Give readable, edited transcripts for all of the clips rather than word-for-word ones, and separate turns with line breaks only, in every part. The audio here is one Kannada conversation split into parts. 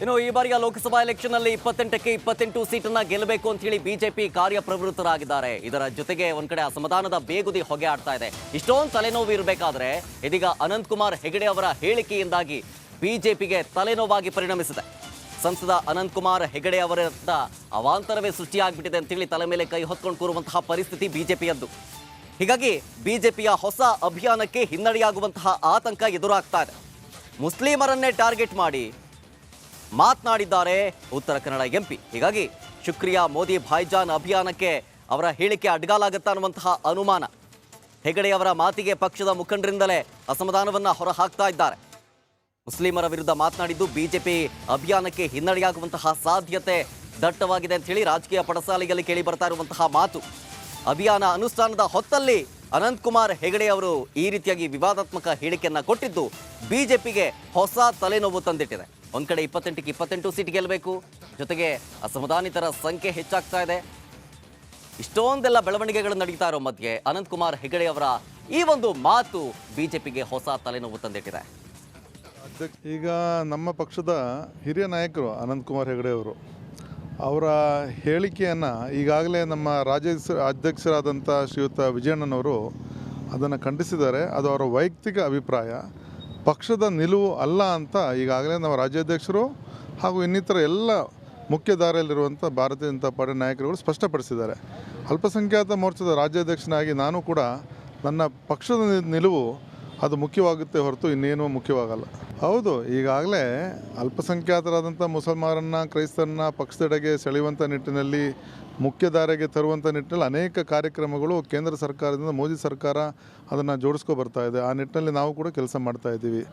ಇನ್ನು ಈ ಬಾರಿಯ ಲೋಕಸಭಾ ಎಲೆಕ್ಷನ್ ನಲ್ಲಿ 28ಕ್ಕೆ 28 ಸೀಟನ್ನ ಗೆಲ್ಲಬೇಕು ಅಂತ ಹೇಳಿ ಬಿಜೆಪಿ ಕಾರ್ಯಪ್ರವೃತ್ತರಾಗಿದ್ದಾರೆ. ಇದರ ಜೊತೆಗೆ ಒಂದ್ ಕಡೆ ಅಸಮಾಧಾನದ ಬೇಗುದಿ ಹೊಗೆ ಆಡ್ತಾ ಇದೆ. ಇಷ್ಟೊಂದು ತಲೆನೋವು ಇರಬೇಕಾದ್ರೆ ಇದೀಗ ಅನಂತಕುಮಾರ್ ಹೆಗಡೆ ಅವರ ಹೇಳಿಕೆಯಿಂದಾಗಿ ಬಿಜೆಪಿಗೆ ತಲೆನೋವಾಗಿ ಪರಿಣಮಿಸಿದೆ. ಸಂಸದ ಅನಂತಕುಮಾರ್ ಹೆಗಡೆ ಅವರ ಅವಾಂತರವೇ ಸೃಷ್ಟಿಯಾಗ್ಬಿಟ್ಟಿದೆ ಅಂತ ಹೇಳಿ ತಲೆ ಮೇಲೆ ಕೈ ಹೊತ್ಕೊಂಡು ಕೂರುವಂತಹ ಪರಿಸ್ಥಿತಿ ಬಿಜೆಪಿಯದ್ದು. ಹೀಗಾಗಿ ಬಿಜೆಪಿಯ ಹೊಸ ಅಭಿಯಾನಕ್ಕೆ ಹಿನ್ನಡೆಯಾಗುವಂತಹ ಆತಂಕ ಎದುರಾಗ್ತಾ ಇದೆ. ಮುಸ್ಲಿಮರನ್ನೇ ಟಾರ್ಗೆಟ್ ಮಾಡಿ ಮಾತನಾಡಿದ್ದಾರೆ ಉತ್ತರ ಕನ್ನಡ ಎಂಪಿ. ಹೀಗಾಗಿ ಶುಕ್ರಿಯಾ ಮೋದಿ ಭಾಯ್ಜಾನ್ ಅಭಿಯಾನಕ್ಕೆ ಅವರ ಹೇಳಿಕೆ ಅಡ್ಗಾಲಾಗುತ್ತಾ ಅನ್ನುವಂತಹ ಅನುಮಾನ. ಹೆಗಡೆಯವರ ಮಾತಿಗೆ ಪಕ್ಷದ ಮುಖಂಡರಿಂದಲೇ ಅಸಮಾಧಾನವನ್ನ ಹೊರಹಾಕ್ತಾ ಇದ್ದಾರೆ. ಮುಸ್ಲಿಮರ ವಿರುದ್ಧ ಮಾತನಾಡಿದ್ದು ಬಿಜೆಪಿ ಅಭಿಯಾನಕ್ಕೆ ಹಿನ್ನಡೆಯಾಗುವಂತಹ ಸಾಧ್ಯತೆ ದಟ್ಟವಾಗಿದೆ ಅಂತ ಹೇಳಿ ರಾಜಕೀಯ ಪಡಸಾಲೆಯಲ್ಲಿ ಕೇಳಿ ಬರ್ತಾ ಇರುವಂತಹ ಮಾತು. ಅಭಿಯಾನ ಅನುಷ್ಠಾನದ ಹೊತ್ತಲ್ಲಿ ಅನಂತಕುಮಾರ್ ಹೆಗಡೆ ಅವರು ಈ ರೀತಿಯಾಗಿ ವಿವಾದಾತ್ಮಕ ಹೇಳಿಕೆಯನ್ನ ಕೊಟ್ಟಿದ್ದು ಬಿಜೆಪಿಗೆ ಹೊಸ ತಲೆನೋವು ತಂದಿಟ್ಟಿದೆ. ಒಂದ್ ಕಡೆ 28ಕ್ಕೆ 28 ಸೀಟ್ ಗೆಲ್ಲಬೇಕು, ಜೊತೆಗೆ ಅಸಮಾಧಾನಿತರ ಸಂಖ್ಯೆ ಹೆಚ್ಚಾಗ್ತಾ ಇದೆ. ಇಷ್ಟೊಂದೆಲ್ಲ ಬೆಳವಣಿಗೆಗಳು ನಡೀತಾ ಇರೋ ಮಧ್ಯೆ ಅನಂತಕುಮಾರ್ ಹೆಗಡೆ ಅವರ ಈ ಒಂದು ಮಾತು ಬಿಜೆಪಿಗೆ ಹೊಸ ತಲೆನೋವು ತಂದಿಟ್ಟಿದೆ.
ಈಗ ನಮ್ಮ ಪಕ್ಷದ ಹಿರಿಯ ನಾಯಕರು ಅನಂತಕುಮಾರ್ ಹೆಗಡೆ ಅವರು ಅವರ ಹೇಳಿಕೆಯನ್ನು ಈಗಾಗಲೇ ನಮ್ಮ ಅಧ್ಯಕ್ಷರಾದಂಥ ಶ್ರೀಯುತ ವಿಜಯಣ್ಣನವರು ಅದನ್ನು ಖಂಡಿಸಿದ್ದಾರೆ. ಅದು ಅವರ ವೈಯಕ್ತಿಕ ಅಭಿಪ್ರಾಯ, ಪಕ್ಷದ ನಿಲುವು ಅಲ್ಲ ಅಂತ ಈಗಾಗಲೇ ನಮ್ಮ ರಾಜ್ಯಾಧ್ಯಕ್ಷರು ಹಾಗೂ ಇನ್ನಿತರ ಎಲ್ಲ ಮುಖ್ಯ ದಾರಿಯಲ್ಲಿರುವಂಥ ಭಾರತೀಯ ಜನತಾ ಪಾರ್ಟಿ ನಾಯಕರುಗಳು ಸ್ಪಷ್ಟಪಡಿಸಿದ್ದಾರೆ. ಅಲ್ಪಸಂಖ್ಯಾತ ಮೋರ್ಚಾದ ರಾಜ್ಯಾಧ್ಯಕ್ಷನಾಗಿ ನಾನು ಕೂಡ ನನ್ನ ಪಕ್ಷದ ನಿಲುವು ಅದು ಮುಖ್ಯವಾಗುತ್ತೆ ಹೊರತು ಇನ್ನೇನು ಮುಖ್ಯವಾಗಲ್ಲ. ಹೌದು, ಈಗಾಗಲೇ ಅಲ್ಪಸಂಖ್ಯಾತರಾದಂಥ ಮುಸಲ್ಮಾನರನ್ನ ಕ್ರೈಸ್ತರನ್ನ ಪಕ್ಷದೆಡೆಗೆ ಸೆಳೆಯುವಂಥ ನಿಟ್ಟಿನಲ್ಲಿ ಮುಖ್ಯ ಧಾರೆಗೆ ತರುವಂಥ ನಿಟ್ಟಿನಲ್ಲಿ ಅನೇಕ ಕಾರ್ಯಕ್ರಮಗಳು ಕೇಂದ್ರ ಸರ್ಕಾರದಿಂದ ಮೋದಿ ಸರ್ಕಾರ ಅದನ್ನು ಜೋಡಿಸ್ಕೊ ಬರ್ತಾ ಇದೆ. ಆ ನಿಟ್ಟಿನಲ್ಲಿ ನಾವು ಕೂಡ ಕೆಲಸ ಮಾಡ್ತಾ ಇದ್ದೀವಿ.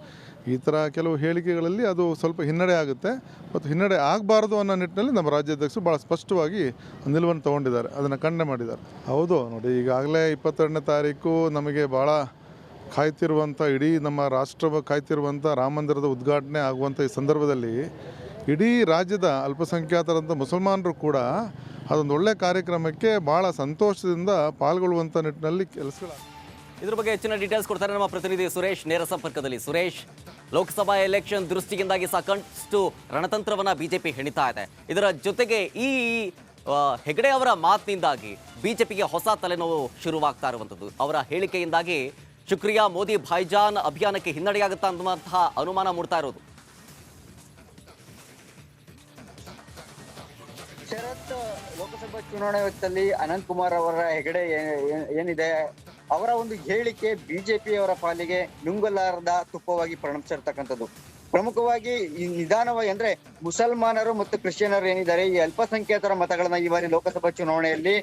ಈ ಥರ ಕೆಲವು ಹೇಳಿಕೆಗಳಲ್ಲಿ ಅದು ಸ್ವಲ್ಪ ಹಿನ್ನಡೆ ಆಗುತ್ತೆ ಮತ್ತು ಹಿನ್ನಡೆ ಆಗಬಾರ್ದು ಅನ್ನೋ ನಿಟ್ಟಿನಲ್ಲಿ ನಮ್ಮ ರಾಜ್ಯಾಧ್ಯಕ್ಷರು ಭಾಳ ಸ್ಪಷ್ಟವಾಗಿ ನಿಲುವನ್ನು ತೊಗೊಂಡಿದ್ದಾರೆ, ಅದನ್ನು ಖಂಡನೆ ಮಾಡಿದ್ದಾರೆ. ಹೌದು ನೋಡಿ, ಈಗಾಗಲೇ 22ನೇ ತಾರೀಕು ನಮಗೆ ಭಾಳ ಕಾಯ್ತಿರುವಂಥ, ಇಡೀ ನಮ್ಮ ರಾಷ್ಟ್ರ ಕಾಯ್ತಿರುವಂಥ ರಾಮ ಮಂದಿರದ ಉದ್ಘಾಟನೆ ಆಗುವಂಥ ಈ ಸಂದರ್ಭದಲ್ಲಿ ಇಡೀ ರಾಜ್ಯದ ಅಲ್ಪಸಂಖ್ಯಾತರಂಥ ಮುಸಲ್ಮಾನರು ಕೂಡ ಅದೊಂದು ಒಳ್ಳೆಯ ಕಾರ್ಯಕ್ರಮಕ್ಕೆ ಭಾಳ ಸಂತೋಷದಿಂದ ಪಾಲ್ಗೊಳ್ಳುವಂಥ ನಿಟ್ಟಿನಲ್ಲಿ ಕೆಲಸಗಳಾಗ್ತದೆ.
ಇದ್ರ ಬಗ್ಗೆ ಹೆಚ್ಚಿನ ಡೀಟೇಲ್ಸ್ ಕೊಡ್ತಾರೆ ನಮ್ಮ ಪ್ರತಿನಿಧಿ ಸುರೇಶ್ ನೇರ ಸಂಪರ್ಕದಲ್ಲಿ. ಸುರೇಶ್, ಲೋಕಸಭಾ ಎಲೆಕ್ಷನ್ ದೃಷ್ಟಿಯಿಂದಾಗಿ ಸಾಕಷ್ಟು ರಣತಂತ್ರವನ್ನ ಬಿಜೆಪಿ ಹೆಣಿತಾ ಇದೆ. ಇದರ ಜೊತೆಗೆ ಈ ಹೆಗಡೆ ಅವರ ಮಾತಿನಿಂದಾಗಿ ಬಿಜೆಪಿಗೆ ಹೊಸ ತಲೆನೋವು ಶುರುವಾಗ್ತಾ ಇರುವಂಥದ್ದು. ಅವರ ಹೇಳಿಕೆಯಿಂದಾಗಿ ಶುಕ್ರಿಯಾ ಮೋದಿ ಭಾಯ್ಜಾನ್ ಅಭಿಯಾನಕ್ಕೆ ಹಿನ್ನಡೆಯಾಗುತ್ತಾ ಅನ್ನುವಂತಹ ಅನುಮಾನ ಮೂಡ್ತಾ ಇರೋದು.
ಶರತ್, ಲೋಕಸಭಾ ಚುನಾವಣೆ ಹೊತ್ತಲ್ಲಿ ಅನಂತಕುಮಾರ್ ಅವರ ಹೆಗಡೆ ಏನಿದೆ ಅವರ ಒಂದು ಹೇಳಿಕೆ ಬಿಜೆಪಿಯವರ ಪಾಲಿಗೆ ನುಂಗಲಾರದ ತುಪ್ಪವಾಗಿ ಪರಿಣಮಿಸಿರ್ತಕ್ಕಂಥದ್ದು. ಪ್ರಮುಖವಾಗಿ ಈ ನಿಧಾನವಾಗಿ ಅಂದ್ರೆ ಮುಸಲ್ಮಾನರು ಮತ್ತು ಕ್ರಿಶ್ಚಿಯನರು ಏನಿದ್ದಾರೆ ಈ ಅಲ್ಪಸಂಖ್ಯಾತರ ಮತಗಳನ್ನ ಈ ಬಾರಿ ಲೋಕಸಭಾ ಚುನಾವಣೆಯಲ್ಲಿ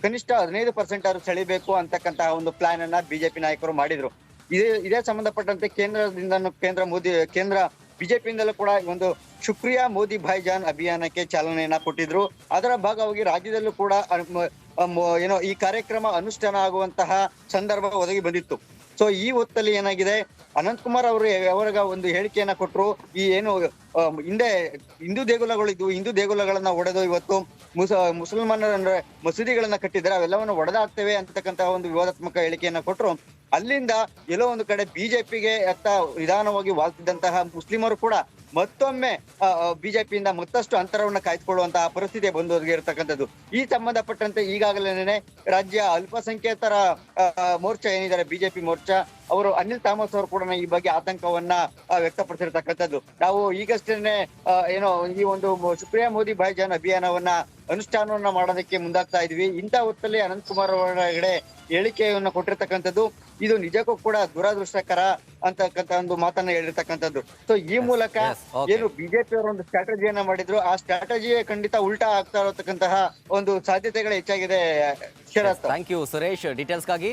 ಕನಿಷ್ಠ 15% ಅವರು ಸೆಳಿಬೇಕು ಅಂತಕ್ಕಂತಹ ಒಂದು ಪ್ಲಾನ್ ಅನ್ನ ಬಿಜೆಪಿ ನಾಯಕರು ಮಾಡಿದ್ರು. ಇದೇ ಸಂಬಂಧಪಟ್ಟಂತೆ ಕೇಂದ್ರ ಬಿಜೆಪಿಯಿಂದಲೂ ಕೂಡ ಒಂದು ಶುಕ್ರಿಯಾ ಮೋದಿ ಭಾಯ್ಜಾನ್ ಅಭಿಯಾನಕ್ಕೆ ಚಾಲನೆಯನ್ನ ಕೊಟ್ಟಿದ್ರು. ಅದರ ಭಾಗವಾಗಿ ರಾಜ್ಯದಲ್ಲೂ ಕೂಡ ಈ ಕಾರ್ಯಕ್ರಮ ಅನುಷ್ಠಾನ ಆಗುವಂತಹ ಸಂದರ್ಭ ಒದಗಿ ಬಂದಿತ್ತು. ಸೊ ಈ ಹೊತ್ತಲ್ಲಿ ಏನಾಗಿದೆ, ಅನಂತಕುಮಾರ್ ಅವರು ಅವರ ಒಂದು ಹೇಳಿಕೆಯನ್ನ ಕೊಟ್ಟರು. ಈ ಏನು ಹಿಂದೆ ಹಿಂದೂ ದೇಗುಲಗಳಿದ್ವು, ಹಿಂದೂ ದೇಗುಲಗಳನ್ನ ಒಡೆದು ಇವತ್ತು ಮುಸಲ್ಮಾನರ ಅಂದ್ರೆ ಮಸೀದಿಗಳನ್ನ ಕಟ್ಟಿದ್ದಾರೆ, ಅವೆಲ್ಲವನ್ನು ಒಡೆದಾಕ್ತೇವೆ ಅಂತಕ್ಕಂತಹ ಒಂದು ವಿವಾದಾತ್ಮಕ ಹೇಳಿಕೆಯನ್ನ ಕೊಟ್ಟರು. ಅಲ್ಲಿಂದ ಎಲ್ಲೋ ಒಂದು ಕಡೆ ಬಿಜೆಪಿಗೆ ನಿಧಾನವಾಗಿ ವಾಲ್ತಿದ್ದಂತಹ ಮುಸ್ಲಿಮರು ಕೂಡ ಮತ್ತೊಮ್ಮೆ ಬಿಜೆಪಿಯಿಂದ ಮತ್ತಷ್ಟು ಅಂತರವನ್ನ ಕಾಯ್ದುಕೊಳ್ಳುವಂತಹ ಪರಿಸ್ಥಿತಿ ಬಂದೊದಗಿರ್ತಕ್ಕಂಥದ್ದು. ಈ ಸಂಬಂಧಪಟ್ಟಂತೆ ಈಗಾಗಲೇ ರಾಜ್ಯ ಅಲ್ಪಸಂಖ್ಯಾತರ ಮೋರ್ಚಾ ಏನಿದ್ದಾರೆ ಬಿಜೆಪಿ ಮೋರ್ಚಾ ಅವರು ಅನಿಲ್ ಥಾಮಸ್ ಅವರು ಕೂಡ ಈ ಬಗ್ಗೆ ಆತಂಕವನ್ನ ವ್ಯಕ್ತಪಡಿಸಿರ್ತಕ್ಕಂಥದ್ದು. ನಾವು ಈಗಷ್ಟೇನೆ ಈ ಒಂದು ಶುಕ್ರಿಯಾ ಮೋದಿ ಭಾಯ್ಜಾನ್ ಅಭಿಯಾನವನ್ನ ಅನುಷ್ಠಾನವನ್ನ ಮಾಡೋದಕ್ಕೆ ಮುಂದಾಗ್ತಾ ಇದ್ವಿ. ಇಂಥ ಹೊತ್ತಲ್ಲಿ ಅನಂತಕುಮಾರ್ ಅವರ ಹೆಗಡೆ ಹೇಳಿಕೆಯನ್ನ ಕೊಟ್ಟಿರ್ತಕ್ಕಂಥದ್ದು ಇದು ನಿಜಕ್ಕೂ ಕೂಡ ದುರದೃಷ್ಟಕರ ಅಂತಕ್ಕಂಥ ಒಂದು ಮಾತನ್ನ ಹೇಳಿರ್ತಕ್ಕಂಥದ್ದು. ಸೊ ಈ ಮೂಲಕ ಏನು ಬಿಜೆಪಿ ಅವರು ಒಂದು ಸ್ಟ್ರಾಟಜಿಯನ್ನ ಮಾಡಿದ್ರು, ಆ ಸ್ಟ್ರಾಟಜಿ ಖಂಡಿತ ಉಲ್ಟಾ ಆಗ್ತಾ ಇರತಕ್ಕಂತಹ ಒಂದು ಸಾಧ್ಯತೆಗಳು ಹೆಚ್ಚಾಗಿದೆ. ಶರತ್,
ಥ್ಯಾಂಕ್ ಯು ಸುರೇಶ್ ಡೀಟೇಲ್ಸ್ಗಾಗಿ.